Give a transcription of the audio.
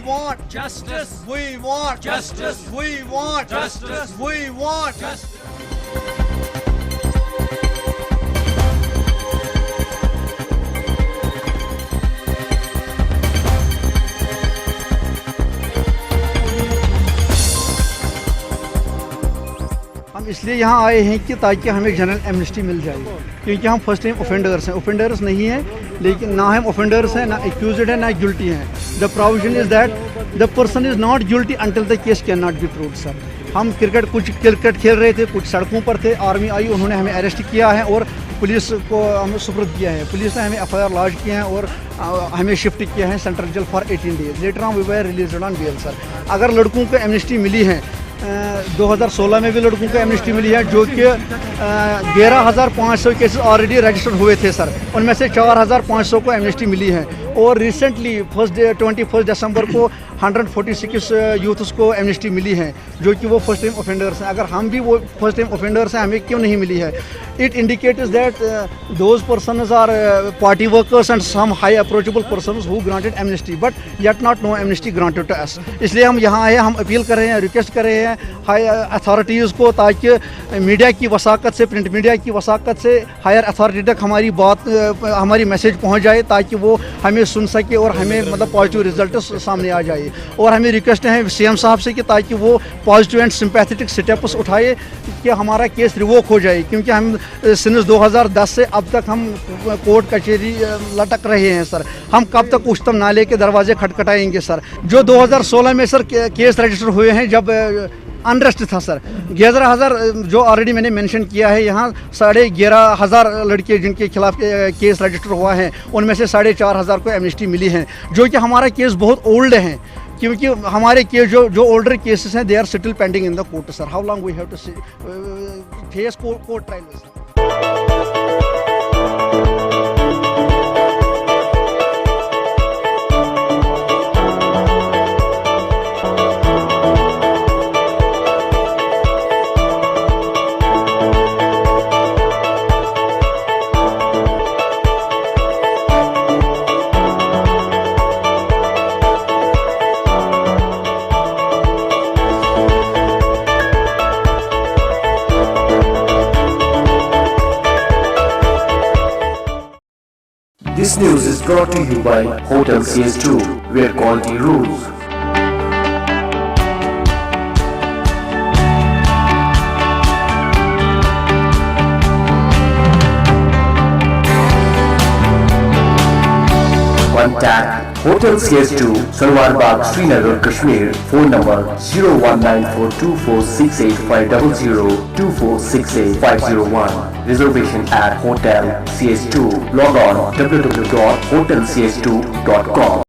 want justice. We want Justice. We want Justice. We want Justice. हम इसलिए यहाँ आए हैं कि ताकि हमें जनरल एमनेस्टी मिल जाए, क्योंकि हम फर्स्ट टाइम ऑफेंडर्स हैं, ऑफेंडर्स नहीं हैं, लेकिन ना हम ऑफेंडर्स हैं, ना एक्यूज्ड हैं, ना गिल्टी हैं. The provision is that the person is not guilty until the case can not be proved. Sir, हम कुछ क्रिकेट खेल रहे थे, कुछ सड़कों पर थे, आर्मी आई, उन्होंने हमें अरेस्ट किया है और पुलिस को हमें सुपुर्द किया है. पुलिस ने हमें FIR लॉन्च किए हैं और हमें शिफ्ट किया है central jail for 18 days. Later on we were released on bail. Sir, अगर लड़कों को एमनेस्टी मिली है, 2016 में भी लड़कों को एमनेस्टी मिली है, जो कि 11,500 केसेस ऑलरेडी रजिस्टर्ड हुए थे. सर, उनमें से 4,500 को एमनेस्टी मिली है. और रिसेंटली 21 दिसंबर को 146 यूथ्स को एमनेस्टी मिली है, जो कि वो फर्स्ट टाइम ऑफेंडर्स हैं. अगर हम भी वो फर्स्ट टाइम ऑफेंडर्स हैं, हमें क्यों नहीं मिली है? It indicates that those persons are party workers and some high approachable persons who granted amnesty but yet not no amnesty granted to us. इसलिए हम यहाँ आए, हम अपील कर रहे हैं, रिक्वेस्ट कर रहे हैं हाई अथॉरिटीज़ को, ताकि मीडिया की वसाकत से, प्रिंट मीडिया की वसाकत से हायर अथॉरिटी तक हमारी बात, हमारी मैसेज पहुँच जाए, ताकि वो हमें सुन सके और हमें मतलब पॉजिटिव रिजल्ट सामने आ जाए. और हमें रिक्वेस्ट है CM साहब से कि ताकि वो पॉजिटिव एंड सिंपैथेटिक स्टेप्स उठाए कि हमारा केस रिवोक हो जाए, क्योंकि हम सिंस 2010 से अब तक हम कोर्ट कचहरी लटक रहे हैं. सर, हम कब तक उच्चतम न्यायालय के दरवाजे खटखटाएंगे? सर, जो 2016 में सर केस रजिस्टर हुए हैं, जब अनरेस्ट था. सर, 11,000 जो ऑलरेडी मैंने मेंशन किया है, यहाँ 11,500 लड़के जिनके खिलाफ केस रजिस्टर हुआ है, उनमें से 4,500 को एमनेस्टी मिली है, जो कि हमारा केस बहुत ओल्ड है, क्योंकि हमारे केस जो ओल्डर केसेस हैं, they are still pending in the court. Sir, how long we have to face court trials? This news is brought to you by Hotel CS2, where quality rules. Contact Hotel CS2, Salwar Bagh, Srinagar, Kashmir. Phone number 0194246850 2468 Reservation at Hotel CS2. Log on www.hotelcs2.com.